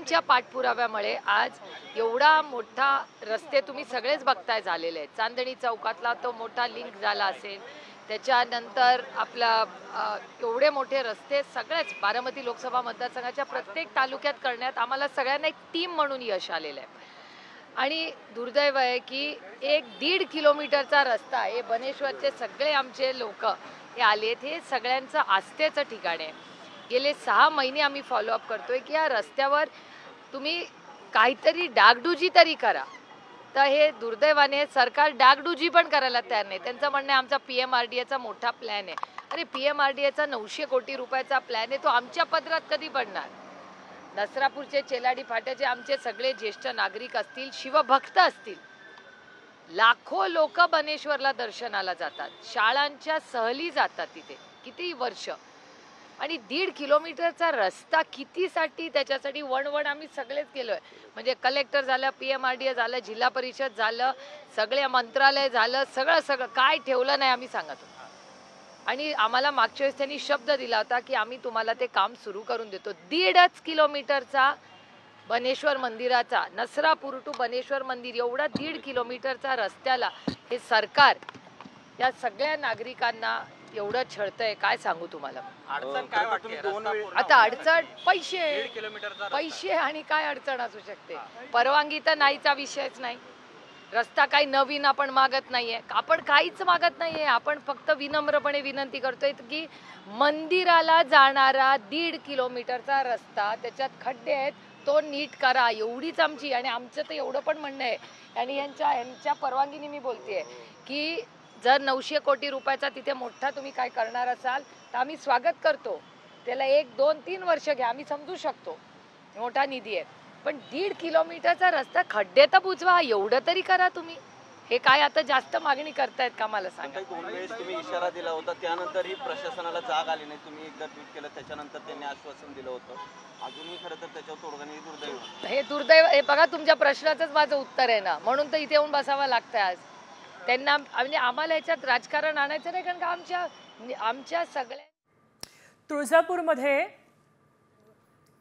सगळ्यांच्या पाठपुराव्यामुळे आज एवढा मोठा रस्ते तुम्ही सगळेच बघताय झालेले आहेत. चांदणी चौकातला तो मोठा लिंक झाला असेल, त्याच्यानंतर आपला एवढे मोठे रस्ते सगळेच बारामती लोकसभा मतदारसंघाच्या प्रत्येक तालुक्यात करण्यात आम्हाला सगळ्यांना एक टीम म्हणून यश आलेलं आहे. आणि दुर्दैव आहे की 1-1.5 किलोमीटरचा रस्ता, हे बनेश्वरचे सगळे आमचे लोक हे आलेत, हे सगळ्यांचं आस्थेचं ठिकाण आहे. गेले 6 महिने आम्ही फॉलोअप करतोय की या रस्त्यावर तुम्ही काहीतरी डागडुजी तरी करा. तर हे दुर्दैवाने सरकार डागडुजी पण करायला तयार नाही. त्यांचं म्हणणं आहे आमचा PMRDAचा मोठा प्लॅन आहे. अरे PMRDAचा 900 कोटी रुपयाचा प्लॅन आहे, तो आमच्या पदरात कधी पडणार? नसरापूरचे चेलाडी फाट्याचे आमचे सगळे ज्येष्ठ नागरिक असतील, शिवभक्त असतील, लाखो लोक बनेश्वरला दर्शनाला जातात, शाळांच्या सहली जातात तिथे किती वर्ष. आणि 1.5 किलोमीटरचा रस्ता कितीसाठी? त्याच्यासाठी वणवण आम्ही सगळेच केलोय. म्हणजे कलेक्टर झालं, PMRDA झालं, जिल्हा परिषद झालं, सगळे मंत्रालय झालं, सगळं काय ठेवलं नाही आम्ही सांगत होतो. आणि आम्हाला मागच्या वेळेस त्यांनी शब्द दिला होता की आम्ही तुम्हाला ते काम सुरू करून देतो. 1.5 किलोमीटरचा बनेश्वर मंदिराचा, नसरापूर टू बनेश्वर मंदिर एवढा 1.5 किलोमीटरचा रस्त्याला हे सरकार या सगळ्या नागरिकांना एवढं छळतंय, काय सांगू तुम्हाला. अडचण काय वाटते? आता अडचण पैसे आणि काय अडचण असू शकते? परवानगी तर नाहीचा विषयच नाही. रस्ता काही नवीन आपण मागत नाहीये, आपण काहीच मागत नाहीये. आपण फक्त विनम्रपणे विनंती करतोय की मंदिराला जाणारा 1.5 किलोमीटरचा रस्ता, त्याच्यात खड्डे आहेत, तो नीट करा, एवढीच आमची. आणि आमचं तर एवढं पण म्हणणं आहे, आणि यांच्या परवानगीने मी बोलतेय की जर 900 कोटी रुपयाचा तिथे मोठा तुम्ही काय करणार असाल तर आम्ही स्वागत करतो. त्याला 1, 2, 3 वर्ष घ्या, आम्ही समजू शकतो, मोठा निधी आहे. पण 1.5 किलोमीटरचा रस्ता, खड्डे तर बुजवा, एवढं तरी करा तुम्ही. हे काय आता जास्त मागणी करतायत का मला सांगा? 2 वेळेस तुम्ही इशारा दिला होता, त्यानंतरही प्रशासनाला जाग आली नाही. तुम्ही एकदा ट्विट केलं, त्याच्यानंतर त्यांनी आश्वासन दिलं होतं. अजूनही खरं तर त्याच्यावर तोडगा नाही. दुर्दैव हे दुर्दैव. हे बघा, तुमच्या प्रश्नाचंच माझं उत्तर आहे ना, म्हणून तर इथे येऊन बसावं लागतं आज त्यांना. म्हणजे आम्हाला याच्यात राजकारण आणायचं नाही, कारण का आमच्या सगळ्या तुळजापूरमध्ये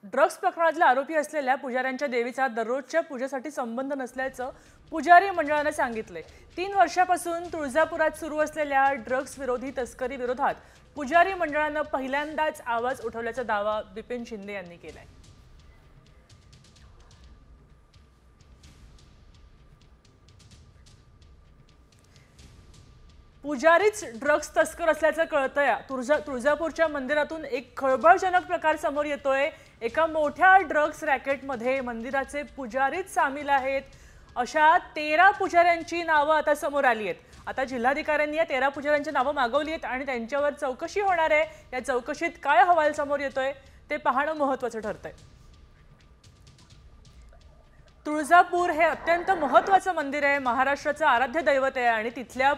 ड्रग्ज प्रकरणातले आरोपी असलेल्या पुजाऱ्यांच्या देवीचा दररोजच्या पूजेसाठी संबंध नसल्याचं पुजारी मंडळाने सांगितले. 3 वर्षापासून तुळजापुरात सुरू असलेल्या ड्रग्ज विरोधी तस्करी विरोधात पुजारी मंडळानं पहिल्यांदाच आवाज उठवल्याचा दावा बिपिन शिंदे यांनी केलाय. पुजारीच ड्रग्ज तस्कर असल्याचं कळतंय. तुळजापूरच्या मंदिरातून एक खळबळजनक प्रकार समोर येतोय. एका मोठ्या ड्रग्ज रॅकेटमध्ये मंदिराचे पुजारीच सामील आहेत. अशा 13 पुजाऱ्यांची नावं आता समोर आली आहेत. आता जिल्हाधिकाऱ्यांनी या 13 पुजाऱ्यांची नावं मागवली आहेत आणि त्यांच्यावर चौकशी होणार आहे. या चौकशीत काय अहवाल समोर येतोय ते पाहणं महत्त्वाचं ठरतंय. तुळजापूर हे अत्यंत महत्त्वाचं मंदिर आहे, महाराष्ट्राचं आराध्य दैवत आहे. आणि तिथल्या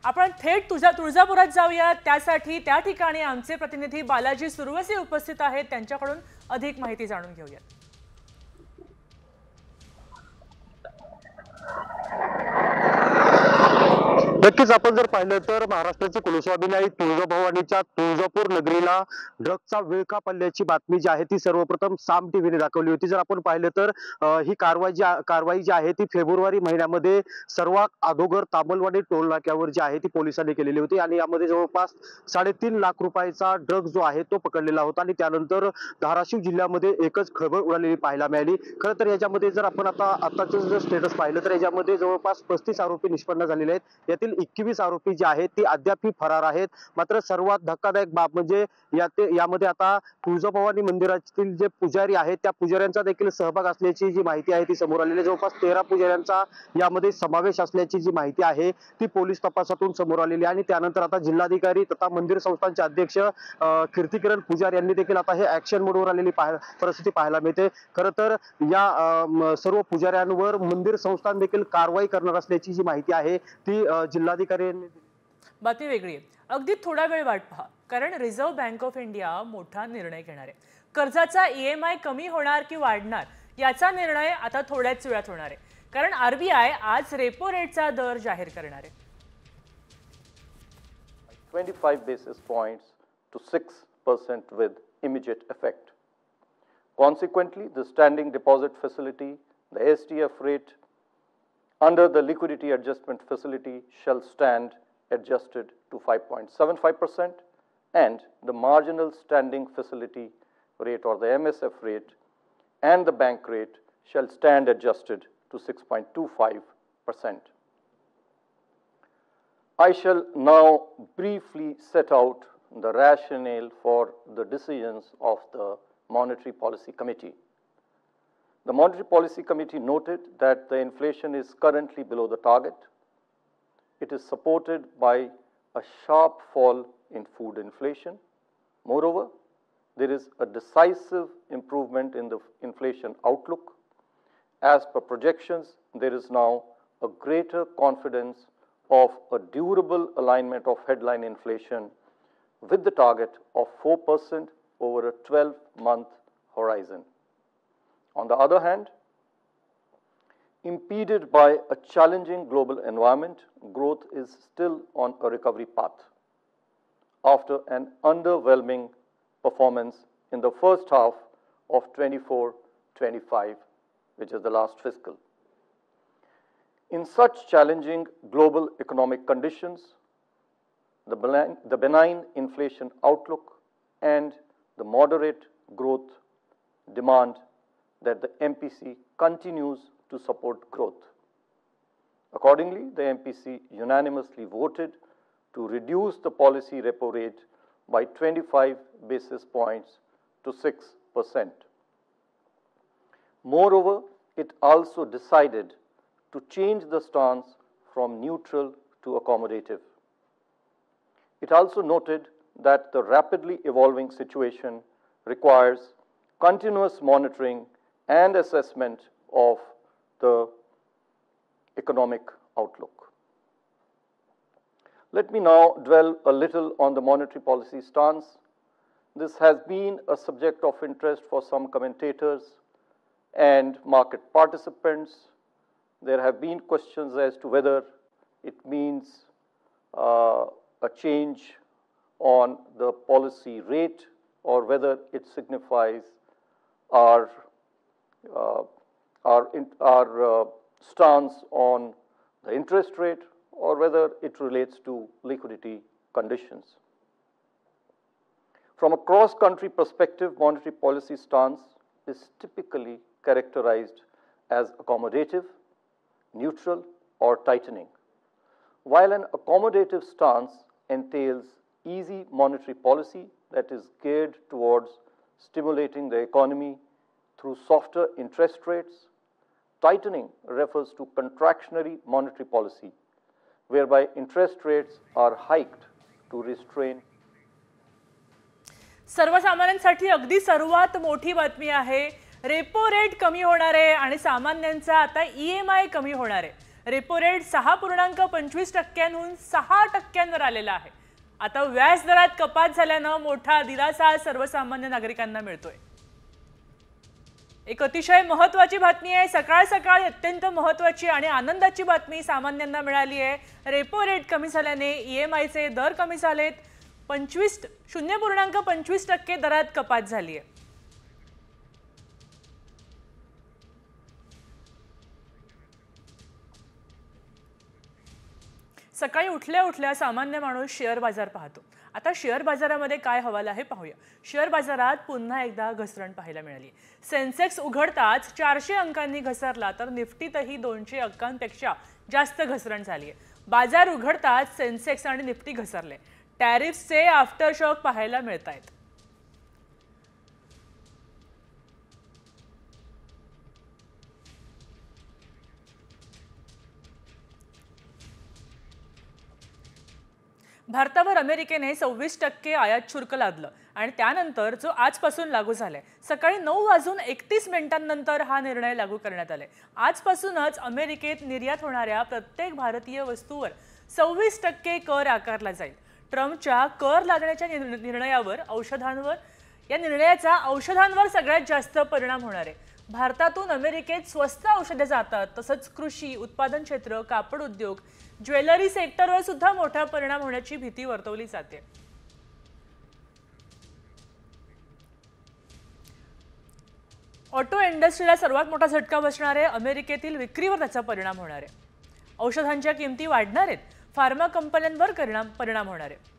आपण थेट तुळजापुरात जाऊया. त्यासाठी त्या ठिकाणी आमचे प्रतिनिधी बालाजी सुरवसे उपस्थित आहेत, त्यांच्याकडून अधिक माहिती जाणून घेऊया. नक्कीच आपण जर पाहिलं तर महाराष्ट्राची कुलस्वामिनी आई तुळजाभवानीच्या तुळजापूर नगरीला ड्रग्जचा विळखा पडल्याची बातमी जी आहे ती सर्वप्रथम साम टीव्हीने दाखवली होती. जर आपण पाहिलं तर ही कारवाई जी आहे ती फेब्रुवारी महिन्यामध्ये सर्वात अगोदर तामलवाडी टोल नाक्यावर जी आहे ती पोलिसांनी केलेली होती आणि यामध्ये जवळपास 3.5 लाख रुपयाचा ड्रग्ज जो आहे तो पकडलेला होता. आणि त्यानंतर धाराशिव जिल्ह्यामध्ये एकच खळबळ उडालेली पाहायला मिळाली. खरं तर याच्यामध्ये जर आपण आताचं जर स्टेटस पाहिलं तर याच्यामध्ये जवळपास 35 आरोपी निष्पन्न झालेले आहेत. यातील 21 आरोपी जे आहेत ते अद्याप फरार आहेत. मात्र सर्वात धक्कादायक बाब म्हणजे यामध्ये आता तुळजाभवानी मंदिरातील जे पुजारी आहेत त्या पुजाऱ्यांचा देखील सहभाग असल्याची जी माहिती आहे ती समोर आलेली आहे. जवळपास 13 पुजाऱ्यांचा यामध्ये समावेश असल्याची जी माहिती आहे ती पोलीस तपासातून समोर आलेली आहे. आणि त्यानंतर आता जिल्हाधिकारी तथा मंदिर संस्थानचे अध्यक्ष कीर्तिकिरण पुजारी यांनी देखील आता हे ऍक्शन मोडवर आलेली परिस्थिती पाहायला मिळते. खरं तर या सर्व पुजाऱ्यांवर मंदिर संस्थान देखील कारवाई करणार असल्याची जी माहिती आहे ती जिल्हाधिकाऱ्यांनी. बातमी वेगळी आहे. अगदी थोडा वेळ वाट पहा, कारण रिझर्व्ह बँक ऑफ इंडिया मोठा निर्णय घेणार आहे. कर्जाचा EMI कमी होणार की वाढणार याचा निर्णय आता थोड्याच वेळात होणार आहे. कारण RBI आज रेपो रेटचा दर जाहीर करणार आहे. 25 basis points to 6% with immediate effect. Consequently, the standing deposit facility, the SDF rate under the liquidity adjustment facility shall stand adjusted to 5.75%, and the marginal standing facility rate or the MSF rate and the bank rate shall stand adjusted to 6.25%. I shall now briefly set out the rationale for the decisions of the Monetary Policy Committee. The Monetary Policy Committee noted that the inflation is currently below the target. It is supported by a sharp fall in food inflation. Moreover, there is a decisive improvement in the inflation outlook. As per projections, there is now a greater confidence of a durable alignment of headline inflation with the target of 4% over a 12-month horizon. On the other hand, impeded by a challenging global environment, growth is still on a recovery path after an underwhelming performance in the first half of 24-25, which is the last fiscal. In such challenging global economic conditions, the benign inflation outlook and the moderate growth demand that the MPC continues to support growth. Accordingly, the MPC unanimously voted to reduce the policy repo rate by 25 basis points to 6%. Moreover, it also decided to change the stance from neutral to accommodative. It also noted that the rapidly evolving situation requires continuous monitoring and assessment of the economic outlook. Let me now dwell a little on the monetary policy stance. This has been a subject of interest for some commentators and market participants. There have been questions as to whether it means a change on the policy rate or whether it signifies our stance on the interest rate or whether it relates to liquidity conditions. From a cross-country perspective, monetary policy stance is typically characterized as accommodative, neutral, or tightening. While an accommodative stance entails easy monetary policy that is geared towards stimulating the economy through softer interest rates, tightening refers to contractionary monetary policy, whereby interest rates are hiked to restrain. सर्वसामान्यांसाठी अगदी सर्वात मोठी बातमी आहे. Repo rate कमी होणार आहे आणि सामान्यांचा आता EMI कमी होणार आहे. रेपो रेट 6.25%हून 6%वर आलेला आहे. आता व्याज दरात कपात झाल्याने मोठा दिलासा सर्वसामान्य नागरिकांना मिळतोय. एक अतिशय महत्त्वाची बातमी आहे. सकाळ सकाळी अत्यंत महत्त्वाची आणि आनंदाची बातमी सामान्यांना मिळाली आहे. रेपो रेट कमी झाल्याने EMI चे दर कमी झालेत. 0.25% दरात कपात झाली आहे. सकाळी उठल्या उठल्या सामान्य माणूस शेअर बाजार पाहतो. आता शेअर बाजारामध्ये काय हवाला आहे पाहूया. शेअर बाजारात पुन्हा एकदा घसरण पाहायला मिळाली. सेन्सेक्स उघडताच 400 अंकांनी घसरला तर निफ्टीतही 200 अंकांपेक्षा जास्त घसरण झाली आहे. बाजार उघडताच सेन्सेक्स आणि निफ्टी घसरले. टॅरिफचे आफ्टर शॉक पाहायला मिळत आहेत. भारतावर अमेरिकेने 26% आयात शुल्क लादलं आणि त्यानंतर जो आजपासून लागू झालाय. सकाळी 9:31 हा निर्णय लागू करण्यात आलाय. आजपासूनच अमेरिकेत निर्यात होणाऱ्या प्रत्येक भारतीय वस्तूवर 26% कर आकारला जाईल. ट्रम्पच्या कर लादण्याच्या निर्णयावर औषधांवर सगळ्यात जास्त परिणाम होणार आहे. भारतातून अमेरिकेत स्वस्त औषधे जातात. तसंच कृषी उत्पादन क्षेत्र, कापड उद्योग, ज्वेलरी सेक्टरवर सुद्धा मोठा परिणाम होण्याची भीती वर्तवली जाते. ऑटो इंडस्ट्रीला सर्वात मोठा झटका बसणार आहे. अमेरिकेतील विक्रीवर त्याचा परिणाम होणार आहे. औषधांच्या किमती वाढणार आहेत. फार्मा कंपन्यांवर परिणाम होणार आहे.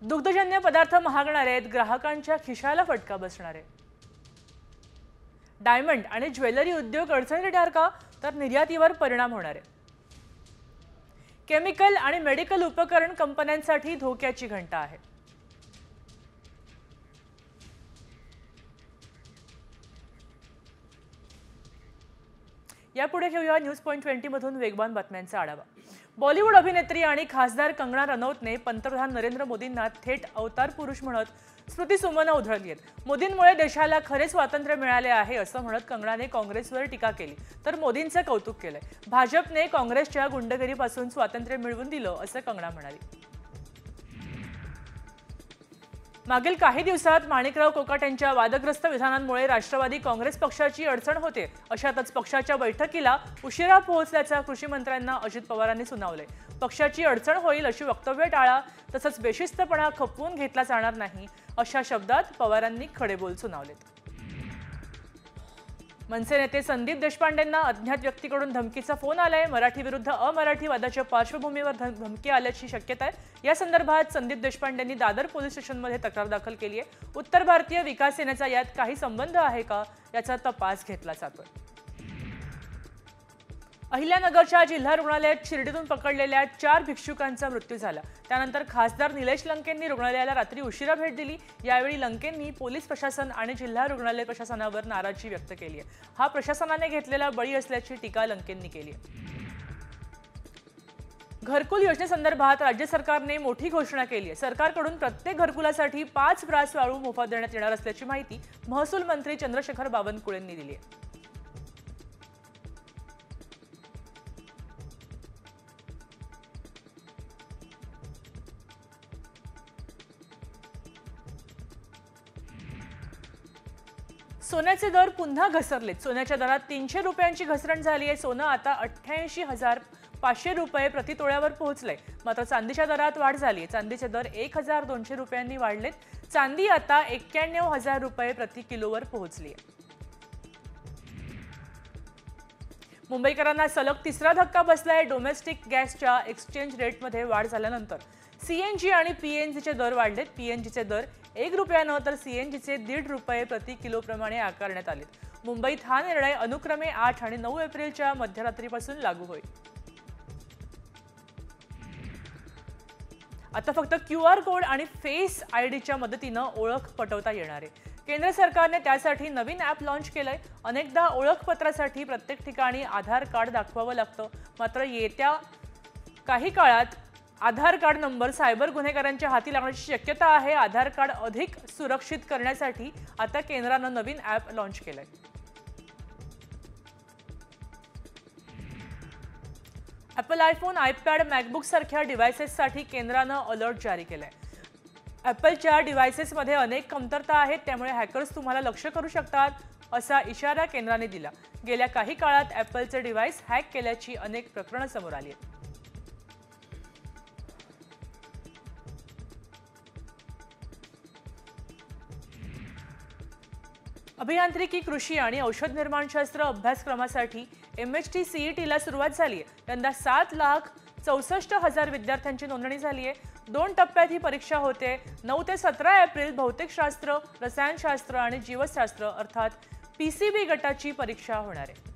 दुग्धजन्य पदार्थ महागणार आहेत. ग्राहकांच्या खिशाला फटका बसणार आहे. डायमंड आणि ज्वेलरी उद्योग अडचणीत येणार का, तर निर्यातीवर परिणाम होणार आहे. केमिकल आणि मेडिकल उपकरण कंपन्यांसाठी धोक्याची घंटा आहे. यापुढे घेऊया न्यूज पॉइंट 20 मधून वेगवान बातम्यांचा आढावा. बॉलिवूड अभिनेत्री आणि खासदार कंगना रनौतने पंतप्रधान नरेंद्र मोदींना थेट अवतार पुरुष म्हणत स्तुतीसुमनं उधळली आहेत. मोदींमुळे देशाला खरे स्वातंत्र्य मिळाले आहे असं म्हणत कंगनाने काँग्रेसवर टीका केली तर मोदींचं कौतुक केलंय. भाजपने काँग्रेसच्या गुंडगिरीपासून स्वातंत्र्य मिळवून दिलं असं कंगना म्हणाली. मागील काही दिवसात माणिकराव कोकाट यांच्या वादग्रस्त विधानांमुळे राष्ट्रवादी काँग्रेस पक्षाची अडचण होते. अशातच पक्षाच्या बैठकीला उशिरा पोहोचल्याचा कृषी मंत्र्यांना अजित पवारांनी सुनावले. पक्षाची अडचण होईल अशी वक्तव्य टाळा, तसंच बेशिस्तपणा खपवून घेतला जाणार नाही अशा शब्दात पवारांनी खडेबोल सुनावलेत. मनसे नेते संदीप देशपांडेंना अज्ञात व्यक्तीकडून धमकीचा फोन आलाय. मराठी विरुद्ध अमराठी वादाच्या पार्श्वभूमीवर धमकी आल्याची शक्यता आहे. या संदर्भात संदीप देशपांडेंनी दादर पोलीस स्टेशनमध्ये तक्रार दाखल केली आहे. उत्तर भारतीय विकास सेनेचा यात काही संबंध आहे का याचा तपास घेतला जातोय. अहिल्यानगरच्या जिल्हा रुग्णालयात शिर्डीतून पकडलेल्या 4 भिक्षुकांचा मृत्यू झाला. त्यानंतर खासदार निलेश लंकेंनी रुग्णालयाला रात्री उशिरा भेट दिली. यावेळी लंकेंनी पोलीस प्रशासन आणि जिल्हा रुग्णालय प्रशासनावर नाराजी व्यक्त केली आहे. हा प्रशासनाने घेतलेला बळी असल्याची टीका लंकेंनी केली आहे. घरकुल योजनेसंदर्भात राज्य सरकारने मोठी घोषणा केली आहे. सरकारकडून प्रत्येक घरकुलासाठी 5 ब्रास वाळू मोफत देण्यात येणार असल्याची माहिती महसूल मंत्री चंद्रशेखर बावनकुळेंनी दिली आहे. सोन्याचे दर पुन्हा घसरलेत. सोन्याच्या दरात 300 रुपयांची घसरण झाली आहे. सोनं आता 88,500 रुपये प्रति तोळ्यावर पोहोचलंय. मात्र चांदीच्या दरात वाढ झाली आहे. चांदीचे दर 1,200 रुपयांनी वाढलेत. चांदी आता 91,000 रुपये प्रति किलोवर पोहोचली आहे. मुंबईकरांना सलग तिसरा धक्का बसलाय. डोमेस्टिक गॅसच्या एक्सचेंज रेटमध्ये वाढ झाल्यानंतर सीएनजी आणि पीएनजीचे दर वाढलेत. पीएनजीचे दर 1 रुपयानं तर सीएनजीचे 1.5 रुपये प्रति किलो प्रमाणे आकारण्यात आलेत. मुंबईत हा निर्णय अनुक्रमे 8 आणि 9 एप्रिलच्या मध्यरात्रीपासून लागू होईल. आता फक्त QR कोड आणि फेस आयडीच्या मदतीनं ओळख पटवता येणार आहे. केंद्र सरकारने त्यासाठी नवीन ॲप लॉन्च केलंय. अनेकदा ओळखपत्रासाठी प्रत्येक ठिकाणी आधार कार्ड दाखवावं लागतं. मात्र येत्या काही काळात आधार कार्ड नंबर सायबर गुन्हेगारांच्या हाती लागण्याची शक्यता आहे. आधार कार्ड अधिक सुरक्षित करण्यासाठी आता केंद्रानं नवीन ॲप लॉन्च केलंय. ॲपल आयफोन, आयपॅड, मॅकबुक सारख्या डिव्हायसेससाठी केंद्रानं अलर्ट जारी केलाय. ॲपलच्या डिव्हायसेसमध्ये अनेक कमतरता आहेत, त्यामुळे हॅकर्स तुम्हाला लक्ष्य करू शकतात असा इशारा केंद्राने दिला. गेल्या काही काळात ॲपलचे डिव्हाइस हॅक केल्याची अनेक प्रकरणं समोर आली आहेत. अभियांत्रिकी, कृषी आणि औषध निर्माणशास्त्र अभ्यासक्रमासाठी MHT CETला सुरुवात झाली आहे. यंदा 7,64,000 विद्यार्थ्यांची नोंदणी झाली आहे. 2 टप्प्यात ही परीक्षा होते. 9 ते 17 एप्रिल भौतिकशास्त्र, रसायनशास्त्र आणि जीवशास्त्र अर्थात PCB गटाची परीक्षा होणार आहे.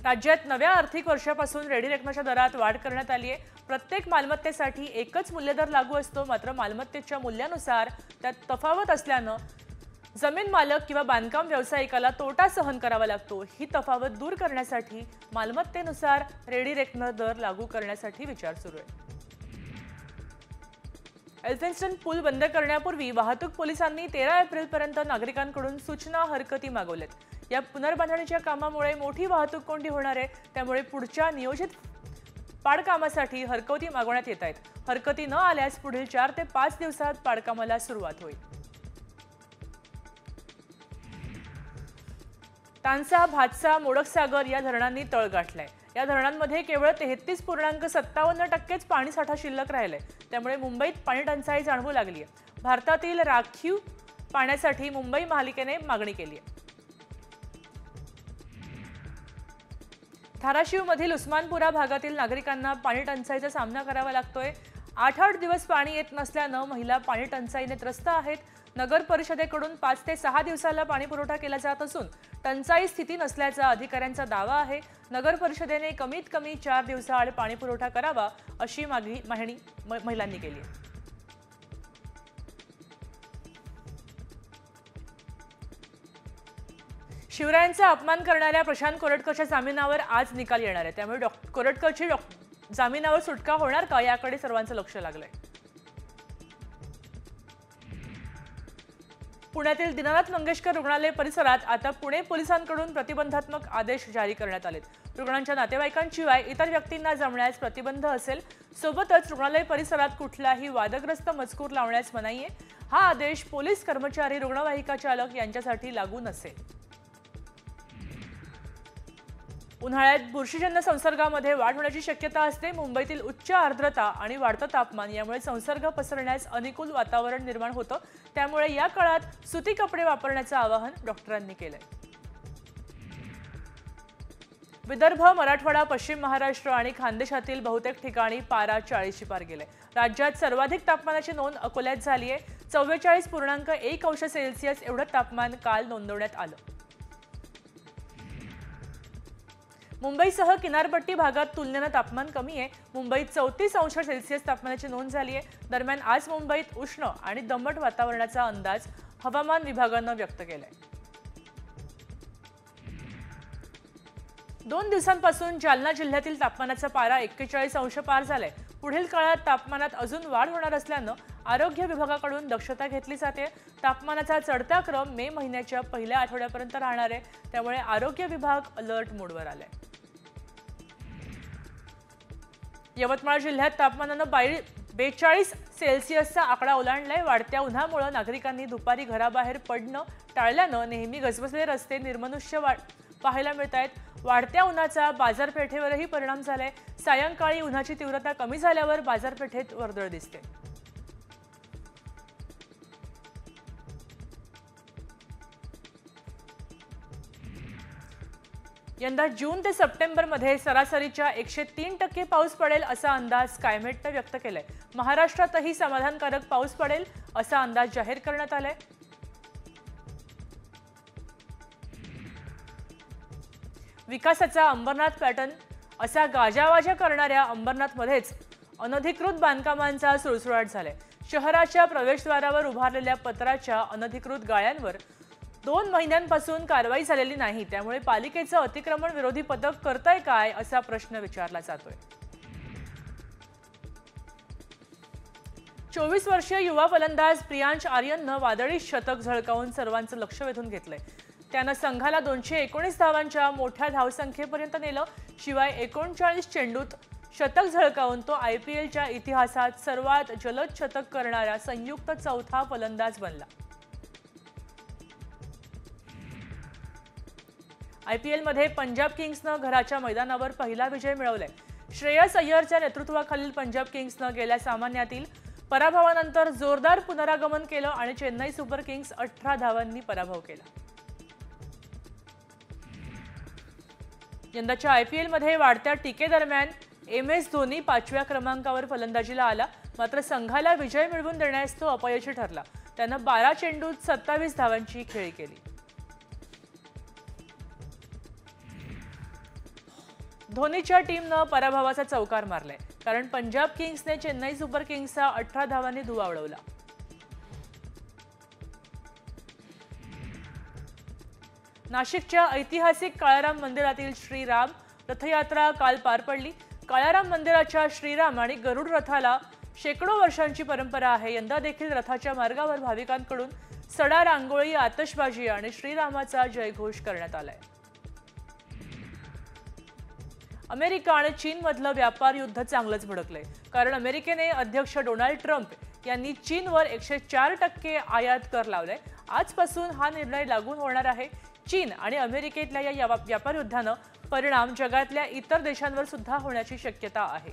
राज्यात नव्या आर्थिक वर्षापासून रेडी रेकनच्या दरात वाढ करण्यात आली आहे. प्रत्येक मालमत्तेसाठी एकच मूल्यदर लागू असतो. मात्र मालमत्तेच्या मूल्यानुसार त्यात तफावत असल्यानं जमीन मालक किंवा बांधकाम व्यावसायिकाला तोटा सहन करावा लागतो. ही तफावत दूर करण्यासाठी मालमत्तेनुसार रेडी रेकनर दर लागू करण्यासाठी विचार सुरू आहे. एल्फिन्स्टन पूल बंद करण्यापूर्वी वाहतूक पोलिसांनी 13 एप्रिलपर्यंत नागरिकांकडून सूचना हरकती मागवल्यात. या पुनर्बांधणीच्या कामामुळे मोठी वाहतूक कोंडी होणार आहे. त्यामुळे पुढच्या नियोजित पाडकामासाठी हरकती मागवण्यात येत आहेत. हरकती न आल्यास पुढील 4 ते 5 दिवसात पाडकामाला सुरुवात होईल. तानसा, भातसा, मोडकसागर या धरणांनी तळ गाठलाय. या धरणांमध्ये केवळ 33.57% पाणीसाठा शिल्लक राहिलाय. त्यामुळे मुंबईत पाणी टंचाई जाणवू लागली आहे. भारतातील राखीव पाण्यासाठी मुंबई महापालिकेने मागणी केली आहे। धाराशिवमधील उस्मानपुरा भागातील नागरिकांना पाणी टंचाईचा सामना करावा लागतोय। 8-8 दिवस पाणी येत नसल्यानं महिला पाणी टंचाईने त्रस्त आहेत। नगर परिषदेकडून 5 ते 6 दिवसाला पाणी पुरवठा केला जात असून टंचाई स्थिती नसल्याचा अधिकाऱ्यांचा दावा आहे। नगर परिषदेने कमीत कमी 4 दिवसाआड पाणी पुरवठा करावा अशी मागणी महिलांनी केली आहे। शिवरायांचा अपमान करणाऱ्या प्रशांत कोरटकरच्या जामिनावर आज निकाल येणार आहे, त्यामुळे कोरटकरची जामिनावर सुटका होणार का याकडे सर्वांचं लक्ष लागलंय। पुण्यातील दीनानाथ मंगेशकर रुग्णालय परिसरात आता पुणे पोलिसांकडून प्रतिबंधात्मक आदेश जारी करण्यात आलेत। रुग्णांच्या नातेवाईकांशिवाय इतर व्यक्तींना जमण्यास प्रतिबंध असेल। सोबतच रुग्णालय परिसरात कुठलाही वादग्रस्त मजकूर लावण्यास मनाई आहे। हा आदेश पोलीस कर्मचारी, रुग्णवाहिका चालक यांच्यासाठी लागू नसेल। उन्हाळ्यात बुरशीजन्य संसर्गामध्ये वाढ होण्याची शक्यता असते। मुंबईतील उच्च आर्द्रता आणि वाढतं तापमान यामुळे संसर्ग पसरण्यास अनुकूल वातावरण निर्माण होतं, त्यामुळे या काळात सुती कपडे वापरण्याचं आवाहन डॉक्टरांनी केलंय। विदर्भ, मराठवाडा, पश्चिम महाराष्ट्र आणि खानदेशातील बहुतेक ठिकाणी पारा 40ची पार गेलाय। राज्यात सर्वाधिक तापमानाची नोंद अकोल्यात झाली आहे। 44.1 अंश सेल्सिअस एवढं तापमान काल नोंदवण्यात आलं। मुंबईसह किनारपट्टी भागात तुलनेनं तापमान कमी आहे। मुंबईत 34 अंश सेल्सिअस तापमानाची नोंद झाली आहे। दरम्यान आज मुंबईत उष्ण आणि दमट वातावरणाचा अंदाज हवामान विभागानं व्यक्त केलाय। 2 दिवसांपासून जालना जिल्ह्यातील तापमानाचा पारा 41 अंश पार झालाय। पुढील काळात तापमानात अजून वाढ होणार असल्यानं आरोग्य विभागाकडून दक्षता घेतली जाते। तापमानाचा चढता क्रम मे महिन्याच्या पहिल्या आठवड्यापर्यंत राहणार आहे, त्यामुळे आरोग्य विभाग अलर्ट मोडवर आलाय। यवतमाळ जिल्ह्यात तापमानानं 42 सेल्सिअसचा आकडा ओलांडलाय। वाढत्या उन्हामुळे नागरिकांनी दुपारी घराबाहेर पडणं टाळल्यानं नेहमी गजबजलेले रस्ते निर्मनुष्य पाहायला मिळत आहेत। वाढत्या उन्हाचा बाजारपेठेवरही परिणाम झालाय। सायंकाळी उन्हाची तीव्रता कमी झाल्यावर बाजारपेठेत वर्दळ दिसते। यंदा जून ते सप्टेंबरमध्ये सरासरीच्या 103% पाऊस पडेल असा अंदाज स्कायमेटनं व्यक्त केलाय। महाराष्ट्रातही समाधानकारक पाऊस पडेल असा अंदाज जाहीर करण्यात आलाय। विकासाचा अंबरनाथ पॅटर्न असा गाजावाजा करणाऱ्या अंबरनाथमध्येच अनधिकृत बांधकामांचा सुळसुळाट झालाय। शहराच्या प्रवेशद्वारावर उभारलेल्या पत्राच्या अनधिकृत गाळ्यांवर 2 महिन्यांपासून कारवाई झालेली नाही, त्यामुळे पालिकेचं अतिक्रमण विरोधी पथक करतंय काय असा प्रश्न विचारला जातोय। 24 वर्षीय युवा फलंदाज प्रियांश आर्यननं वादळी शतक झळकावून सर्वांचं लक्ष वेधून घेतलंय। त्यानं संघाला 219 धावांच्या मोठ्या धावसंख्येपर्यंत नेलं। शिवाय 39 चेंडूत शतक झळकावून तो IPLच्या इतिहासात सर्वात जलद शतक करणारा संयुक्त चौथा फलंदाज बनला। IPLमध्ये पंजाब किंग्सनं घराच्या मैदानावर पहिला विजय मिळवलाय। श्रेयस अय्यरच्या नेतृत्वाखालील पंजाब किंग्सनं गेल्या सामन्यातील पराभवानंतर जोरदार पुनरागमन केलं आणि चेन्नई सुपर किंग्स 18 धावांनी पराभव केला। यंदाच्या IPLमध्ये वाढत्या टीकेदरम्यान MS धोनी 5व्या क्रमांकावर फलंदाजीला आला, मात्र संघाला विजय मिळवून देण्यास तो अपयशी ठरला। त्यानं 12 चेंडूत 27 धावांची खेळी केली। धोनीच्या टीमनं पराभवाचा चौकार मारलाय, कारण पंजाब किंग्सने चेन्नई सुपर किंग्सचा 18 धावांनी धुव्वा उडवला। नाशिकच्या ऐतिहासिक काळाराम मंदिरातील श्रीराम रथयात्रा काल पार पडली। काळाराम मंदिराच्या श्रीराम आणि गरुड रथाला शेकडो वर्षांची परंपरा आहे। यंदा देखील रथाच्या मार्गावर भाविकांकडून सडा, रांगोळी, आतषबाजी आणि श्रीरामाचा जयघोष करण्यात आलाय। अमेरिका आणि चीनमधलं व्यापार युद्ध चांगलंच भडकलंय, कारण अमेरिकेने अध्यक्ष डोनाल्ड ट्रम्प यांनी चीनवर 104% आयात कर लावलाय। आजपासून हा निर्णय लागू होणार आहे। चीन आणि अमेरिकेतल्या या व्यापार युद्धानं परिणाम जगातल्या इतर देशांवर सुद्धा होण्याची शक्यता आहे।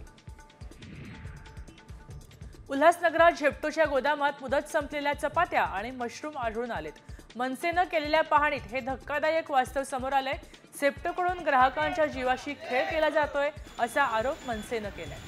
उल्हासनगरात झेप्टोच्या गोदामात मुदत संपलेल्या चपात्या आणि मशरूम आढळून आलेत। मनसेनं केलेल्या पाहणीत हे धक्कादायक वास्तव समोर आलंय। झेप्टोकडून ग्राहकांच्या जीवाशी खेळ केला जातोय असा आरोप मनसेनं केलाय।